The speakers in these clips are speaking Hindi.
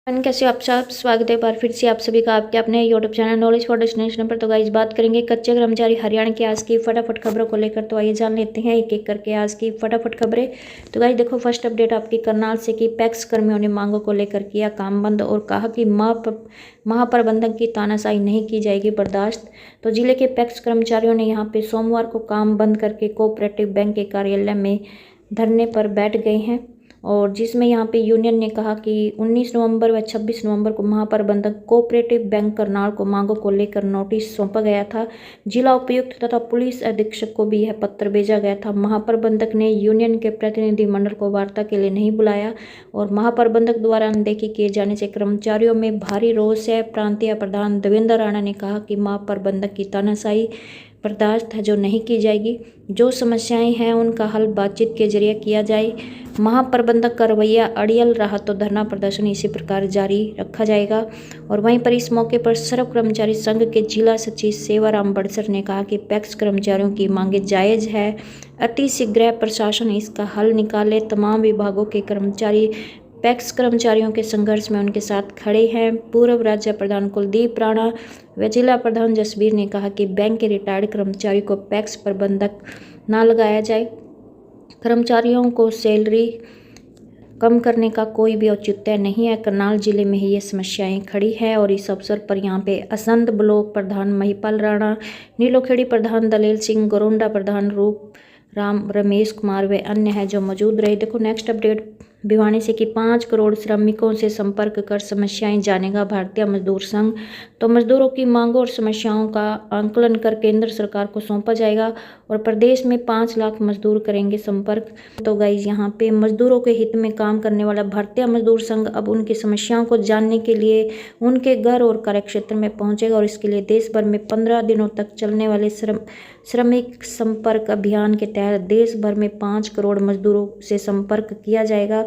कैसे हो आप सब। स्वागत है एक बार फिर से आप सभी का आपके अपने YouTube channel knowledge for destination पर। तो गाइस बात करेंगे कच्चे कर्मचारी हरियाणा की आज की फटाफट खबरों को लेकर। तो आइए जान लेते हैं एक एक करके आज की फटाफट खबरें। तो गाइस देखो, फर्स्ट अपडेट आपकी करनाल से कि पैक्स कर्मियों ने मांगों को लेकर किया काम बंद और कहा कि महाप्रबंधक की तानाशाही नहीं की जाएगी बर्दाश्त। तो जिले के पैक्स कर्मचारियों ने यहाँ पे सोमवार को काम बंद करके कोऑपरेटिव बैंक के कार्यालय में धरने पर बैठ गए हैं, और जिसमें यहाँ पे यूनियन ने कहा कि 19 नवंबर व 26 नवंबर को महाप्रबंधक कोऑपरेटिव बैंक करनाल को मांगों को लेकर नोटिस सौंपा गया था। जिला उपायुक्त तथा पुलिस अधीक्षक को भी यह पत्र भेजा गया था। महाप्रबंधक ने यूनियन के प्रतिनिधिमंडल को वार्ता के लिए नहीं बुलाया और महाप्रबंधक द्वारा अनदेखी किए जाने से कर्मचारियों में भारी रोष है। प्रांतीय प्रधान देवेंद्र राणा ने कहा कि महाप्रबंधक की तानाशाही बर्दाश्त है जो नहीं की जाएगी। जो समस्याएं हैं उनका हल बातचीत के जरिए किया जाए। महाप्रबंधक का रवैया अड़ियल रहा तो धरना प्रदर्शन इसी प्रकार जारी रखा जाएगा। और वहीं पर इस मौके पर सर्व कर्मचारी संघ के जिला सचिव सेवाराम बड़सर ने कहा कि पैक्स कर्मचारियों की मांगे जायज है, अति शीघ्र प्रशासन इसका हल निकाले। तमाम विभागों के कर्मचारी पैक्स कर्मचारियों के संघर्ष में उनके साथ खड़े हैं। पूर्व राज्य प्रधान कुलदीप राणा व जिला प्रधान जसबीर ने कहा कि बैंक के रिटायर्ड कर्मचारी को पैक्स प्रबंधक न लगाया जाए। कर्मचारियों को सैलरी कम करने का कोई भी औचित्य नहीं है। करनाल जिले में ही ये समस्याएं खड़ी है और इस अवसर पर यहाँ पे असंध ब्लॉक प्रधान महिपाल राणा, नीलोखेड़ी प्रधान दलेल सिंह, गोरोंडा प्रधान रूप राम, रमेश कुमार व अन्य है जो मौजूद रहे। देखो नेक्स्ट अपडेट भिवानी से कि 5 करोड़ श्रमिकों से संपर्क कर समस्याएं जानेगा भारतीय मजदूर संघ। तो मजदूरों की मांगों और समस्याओं का आंकलन कर केंद्र सरकार को सौंपा जाएगा और प्रदेश में 5 लाख मजदूर करेंगे संपर्क। तो गाइज यहाँ पे मजदूरों के हित में काम करने वाला भारतीय मजदूर संघ अब उनकी समस्याओं को जानने के लिए उनके घर और कार्यक्षेत्र में पहुंचेगा और इसके लिए देश भर में 15 दिनों तक चलने वाले श्रमिक संपर्क अभियान के तहत देश भर में 5 करोड़ मजदूरों से संपर्क किया जाएगा।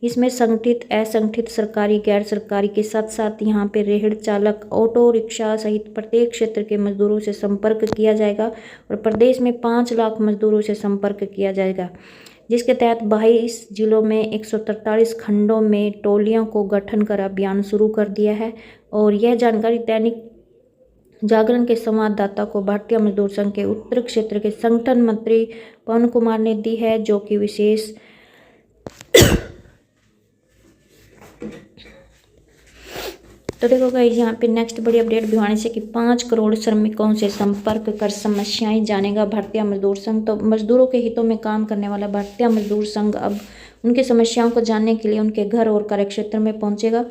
इसमें संगठित, असंगठित, सरकारी, गैर सरकारी के साथ साथ यहाँ पे रेहड़ी चालक, ऑटो रिक्शा सहित प्रत्येक क्षेत्र के मजदूरों से संपर्क किया जाएगा और प्रदेश में 5 लाख मजदूरों से संपर्क किया जाएगा, जिसके तहत 22 जिलों में 143 खंडों में टोलियों को गठन कर अभियान शुरू कर दिया है। और यह जानकारी दैनिक जागरण के संवाददाता को भारतीय मजदूर संघ के उत्तर क्षेत्र के संगठन मंत्री पवन कुमार ने दी है, जो कि विशेष तो देखो गाइस यहाँ पे नेक्स्ट बड़ी अपडेट भिवानी से कि 5 करोड़ श्रमिकों से संपर्क कर समस्याएं जानेगा भारतीय मजदूर संघ। तो मजदूरों के हितों में काम करने वाला भारतीय मजदूर संघ अब उनकी समस्याओं को जानने के लिए उनके घर और कार्यक्षेत्र में पहुंचेगा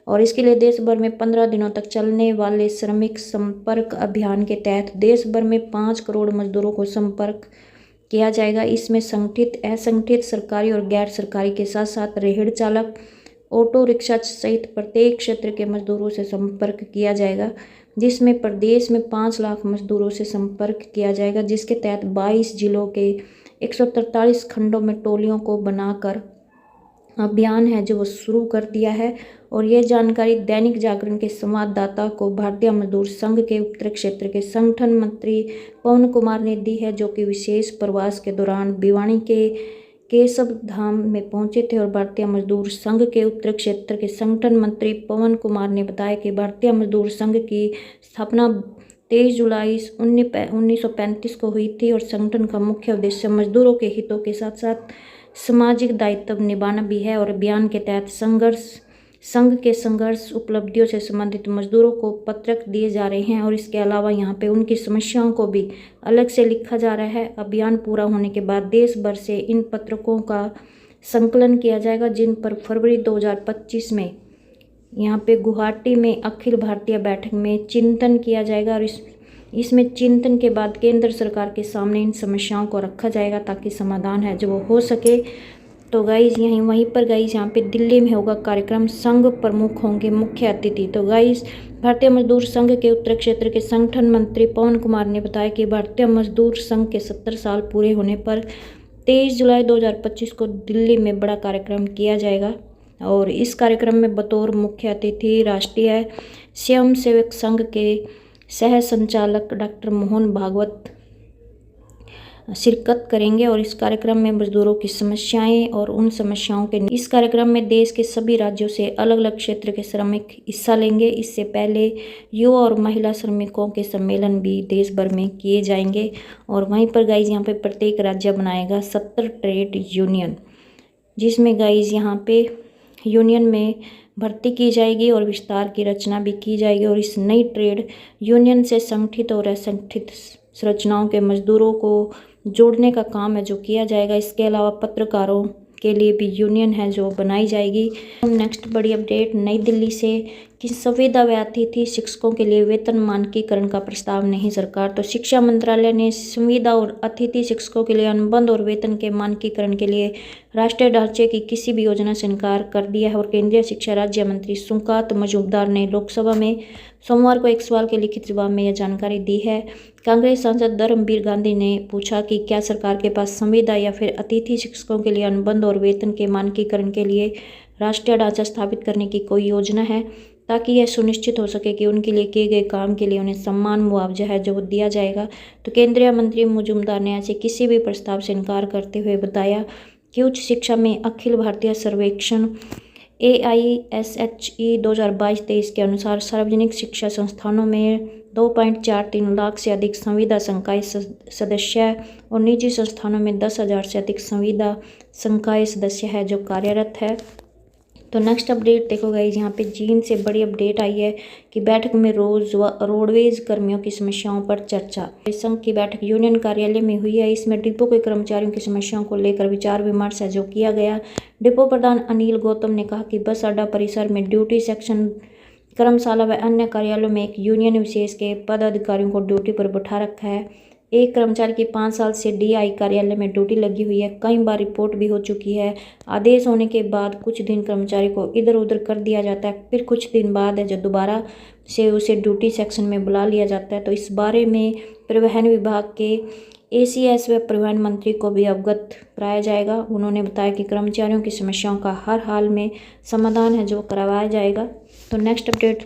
और इसके लिए देश भर में 15 दिनों तक चलने वाले श्रमिक संपर्क अभियान के तहत देश भर में 5 करोड़ मजदूरों को संपर्क किया जाएगा। इसमें संगठित, असंगठित, सरकारी और गैर सरकारी के साथ साथ रेहड़ी चालक, ऑटो रिक्शा सहित प्रत्येक क्षेत्र के मजदूरों से संपर्क किया जाएगा, जिसमें प्रदेश में 5 लाख मजदूरों से संपर्क किया जाएगा, जिसके तहत 22 जिलों के 143 खंडों में टोलियों को बनाकर अभियान है जो वो शुरू कर दिया है। और यह जानकारी दैनिक जागरण के संवाददाता को भारतीय मजदूर संघ के उत्तर क्षेत्र के संगठन मंत्री पवन कुमार ने दी है, जो कि विशेष प्रवास के दौरान भिवानी के केशव धाम में पहुंचे थे। और भारतीय मजदूर संघ के उत्तर क्षेत्र के संगठन मंत्री पवन कुमार ने बताया कि भारतीय मजदूर संघ की स्थापना 23 जुलाई 1935 को हुई थी और संगठन का मुख्य उद्देश्य मजदूरों के हितों के साथ साथ सामाजिक दायित्व निभाना भी है। और अभियान के तहत संघ के संघर्ष उपलब्धियों से संबंधित मजदूरों को पत्रक दिए जा रहे हैं और इसके अलावा यहाँ पे उनकी समस्याओं को भी अलग से लिखा जा रहा है। अभियान पूरा होने के बाद देश भर से इन पत्रकों का संकलन किया जाएगा, जिन पर फरवरी 2025 में यहाँ पे गुवाहाटी में अखिल भारतीय बैठक में चिंतन किया जाएगा और इसमें चिंतन के बाद केंद्र सरकार के सामने इन समस्याओं को रखा जाएगा ताकि समाधान है जो वो हो सके। तो गाइज वहीं पर गाइज यहाँ पे दिल्ली में होगा कार्यक्रम, संघ प्रमुख होंगे मुख्य अतिथि। तो गाइज भारतीय मजदूर संघ के उत्तर क्षेत्र के संगठन मंत्री पवन कुमार ने बताया कि भारतीय मजदूर संघ के 70 साल पूरे होने पर 23 जुलाई 2025 को दिल्ली में बड़ा कार्यक्रम किया जाएगा और इस कार्यक्रम में बतौर मुख्य अतिथि राष्ट्रीय स्वयंसेवक संघ के सह संचालक डॉक्टर मोहन भागवत शिरकत करेंगे और इस कार्यक्रम में मजदूरों की समस्याएं और उन समस्याओं के इस कार्यक्रम में देश के सभी राज्यों से अलग अलग क्षेत्र के श्रमिक हिस्सा लेंगे। इससे पहले युवा और महिला श्रमिकों के सम्मेलन भी देश भर में किए जाएंगे। और वहीं पर गाइज यहाँ पे प्रत्येक राज्य बनाएगा 70 ट्रेड यूनियन, जिसमें गाइज यहाँ पे यूनियन में भर्ती की जाएगी और विस्तार की रचना भी की जाएगी। और इस नई ट्रेड यूनियन से संगठित और असंगठित संरचनाओं के मजदूरों को जोड़ने का काम है जो किया जाएगा। इसके अलावा पत्रकारों के लिए भी यूनियन है जो बनाई जाएगी। नेक्स्ट बड़ी अपडेट नई दिल्ली से कि संविदा व अतिथि शिक्षकों के लिए वेतन मानकीकरण का प्रस्ताव नहीं सरकार। तो शिक्षा मंत्रालय ने संविदा और अतिथि शिक्षकों के लिए अनुबंध और वेतन के मानकीकरण के लिए राष्ट्रीय ढांचे की किसी भी योजना से इनकार कर दिया है। और केंद्रीय शिक्षा राज्य मंत्री सुकांत मजूमदार ने लोकसभा में सोमवार को एक सवाल के लिखित जवाब में यह जानकारी दी है। कांग्रेस सांसद धर्मवीर गांधी ने पूछा कि क्या सरकार के पास संविदा या फिर अतिथि शिक्षकों के लिए अनुबंध और वेतन के मानकीकरण के लिए राष्ट्रीय ढांचा स्थापित करने की कोई योजना है, ताकि यह सुनिश्चित हो सके कि उनके लिए किए गए काम के लिए उन्हें सम्मान मुआवजा है जो दिया जाएगा। तो केंद्रीय मंत्री मजूमदार ने ऐसे किसी भी प्रस्ताव से इनकार करते हुए बताया कि उच्च शिक्षा में अखिल भारतीय सर्वेक्षण AISHE 2022-23 के अनुसार सार्वजनिक शिक्षा संस्थानों में 2.43 लाख से अधिक संविदा संकाय सदस्य है और निजी संस्थानों में 10,000 से अधिक संविदा संकाय सदस्य है जो कार्यरत है। तो नेक्स्ट अपडेट देखो गाइस, यहाँ पे चीन से बड़ी अपडेट आई है कि बैठक में रोडवेज कर्मियों की समस्याओं पर चर्चा। संघ की बैठक यूनियन कार्यालय में हुई है। इसमें डिपो के कर्मचारियों की समस्याओं को लेकर विचार विमर्श है जो किया गया। डिपो प्रधान अनिल गौतम ने कहा कि बस अड्डा परिसर में ड्यूटी सेक्शन कर्मशाला व अन्य कार्यालयों में एक यूनियन विशेष के पदाधिकारियों को ड्यूटी पर बैठा रखा है। एक कर्मचारी की 5 साल से DI कार्यालय में ड्यूटी लगी हुई है। कई बार रिपोर्ट भी हो चुकी है। आदेश होने के बाद कुछ दिन कर्मचारी को इधर उधर कर दिया जाता है, फिर कुछ दिन बाद है जो दोबारा से उसे ड्यूटी सेक्शन में बुला लिया जाता है। तो इस बारे में परिवहन विभाग के ACS व परिवहन मंत्री को भी अवगत कराया जाएगा। उन्होंने बताया कि कर्मचारियों की समस्याओं का हर हाल में समाधान है जो करवाया जाएगा। तो नेक्स्ट अपडेट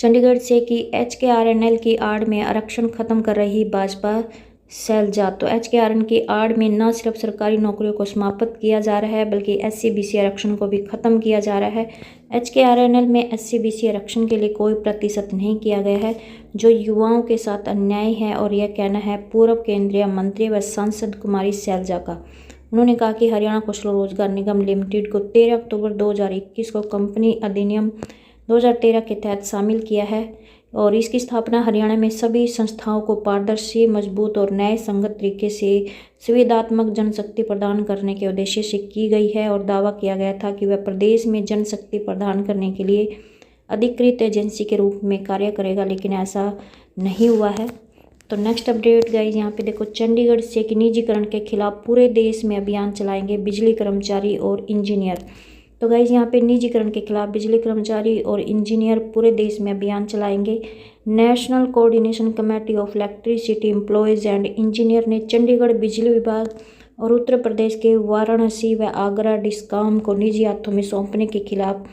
चंडीगढ़ से कि HKRNL की आड़ में आरक्षण खत्म कर रही भाजपा शैलजा। तो HKRN की आड़ में न सिर्फ सरकारी नौकरियों को समाप्त किया जा रहा है बल्कि SC/BC आरक्षण को भी खत्म किया जा रहा है। HKRNL में SC/BC आरक्षण के लिए कोई प्रतिशत नहीं किया गया है जो युवाओं के साथ अन्याय है। और यह कहना है पूर्व केंद्रीय मंत्री व सांसद कुमारी शैलजा का। उन्होंने कहा कि हरियाणा कौशल रोजगार निगम लिमिटेड को 13 अक्टूबर 2021 को कंपनी अधिनियम 2013 के तहत शामिल किया है और इसकी स्थापना हरियाणा में सभी संस्थाओं को पारदर्शी, मजबूत और न्याय संगत तरीके से सुविधात्मक जनशक्ति प्रदान करने के उद्देश्य से की गई है। और दावा किया गया था कि वह प्रदेश में जनशक्ति प्रदान करने के लिए अधिकृत एजेंसी के रूप में कार्य करेगा, लेकिन ऐसा नहीं हुआ है। तो नेक्स्ट अपडेट गाइज, यहाँ पे देखो चंडीगढ़ से कि निजीकरण के खिलाफ पूरे देश में अभियान चलाएंगे बिजली कर्मचारी और इंजीनियर। तो गाइज यहाँ पे निजीकरण के खिलाफ बिजली कर्मचारी और इंजीनियर पूरे देश में अभियान चलाएंगे। National coordination committee of electricity employees and engineer ने चंडीगढ़ बिजली विभाग और उत्तर प्रदेश के वाराणसी व आगरा डिस्कॉम को निजी हाथों में सौंपने के खिलाफ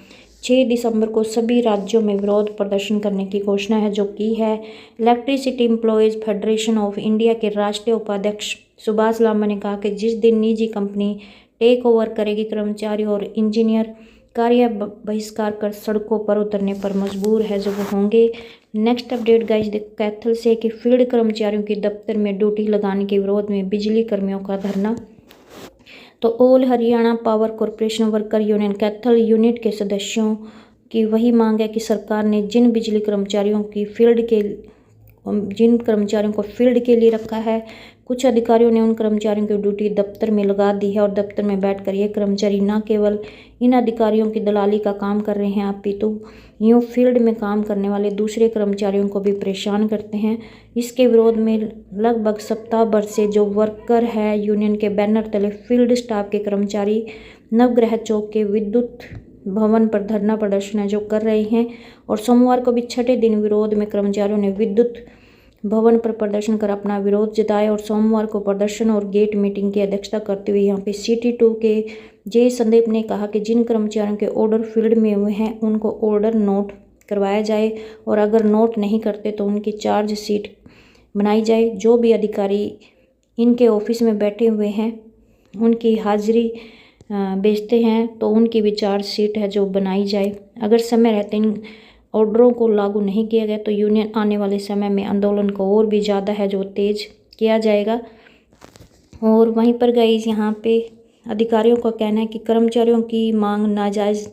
6 दिसंबर को सभी राज्यों में विरोध प्रदर्शन करने की घोषणा है जो की है। Electricity employees federation of India के राष्ट्रीय उपाध्यक्ष सुभाष लांबा ने कहा कि जिस दिन निजी कंपनी टेक ओवर करेगी, कर्मचारी और इंजीनियर कार्य बहिष्कार कर सड़कों पर उतरने पर मजबूर है जो वो होंगे। नेक्स्ट अपडेट गाइज देखो कैथल से कि फील्ड कर्मचारियों की दफ्तर में ड्यूटी लगाने के विरोध में बिजली कर्मियों का धरना। तो all Haryana power corporation worker union Kaithal unit के सदस्यों की वही मांग है कि सरकार ने जिन कर्मचारियों को फील्ड के लिए रखा है, कुछ अधिकारियों ने उन कर्मचारियों की ड्यूटी दफ्तर में लगा दी है और दफ्तर में बैठकर ये कर्मचारी न केवल इन अधिकारियों की दलाली का काम कर रहे हैं, अपितु यूँ फील्ड में काम करने वाले दूसरे कर्मचारियों को भी परेशान करते हैं। इसके विरोध में लगभग सप्ताह भर से जो वर्कर है यूनियन के बैनर तले फील्ड स्टाफ के कर्मचारी नवग्रह चौक के विद्युत भवन पर धरना प्रदर्शन है जो कर रहे हैं। और सोमवार को भी 6ठे दिन विरोध में कर्मचारियों ने विद्युत भवन पर प्रदर्शन कर अपना विरोध जताया। और सोमवार को प्रदर्शन और गेट मीटिंग की अध्यक्षता करते हुए यहाँ पे CT2 के जय संदीप ने कहा कि जिन कर्मचारियों के ऑर्डर फील्ड में हुए हैं उनको ऑर्डर नोट करवाया जाए और अगर नोट नहीं करते तो उनकी चार्ज शीट बनाई जाए। जो भी अधिकारी इनके ऑफिस में बैठे हुए हैं, उनकी हाजिरी भेजते हैं तो उनकी भी चार्जशीट है जो बनाई जाए। अगर समय रहते इन ऑर्डरों को लागू नहीं किया गया तो यूनियन आने वाले समय में आंदोलन को और भी ज़्यादा है जो तेज किया जाएगा। और वहीं पर गाइस यहाँ पे अधिकारियों का कहना है कि कर्मचारियों की मांग नाजायज़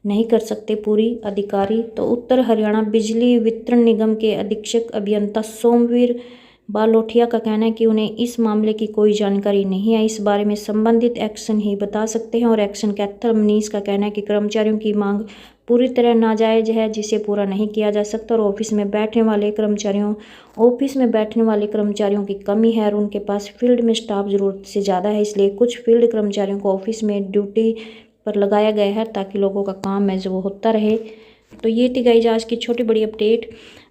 नहीं कर सकते पूरी अधिकारी। तो उत्तर हरियाणा बिजली वितरण निगम के अधीक्षक अभियंता सोमवीर बालोठिया का कहना है कि उन्हें इस मामले की कोई जानकारी नहीं है, इस बारे में संबंधित एक्शन ही बता सकते हैं। और एक्शन कैथर मनीष का कहना है कि कर्मचारियों की मांग पूरी तरह नाजायज है जिसे पूरा नहीं किया जा सकता। और ऑफिस में बैठने वाले कर्मचारियों की कमी है और उनके पास फील्ड में स्टाफ ज़रूरत से ज़्यादा है, इसलिए कुछ फील्ड कर्मचारियों को ऑफिस में ड्यूटी पर लगाया गया है ताकि लोगों का काम है जो होता रहे। तो ये थी गाइस आज की छोटी बड़ी अपडेट।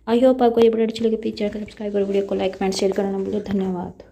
आई होप आपको ये अपडेट अच्छी लगी। प्लीज़ चैनल को सब्सक्राइब और वीडियो को लाइक एंड शेयर करना ना भूलें। धन्यवाद।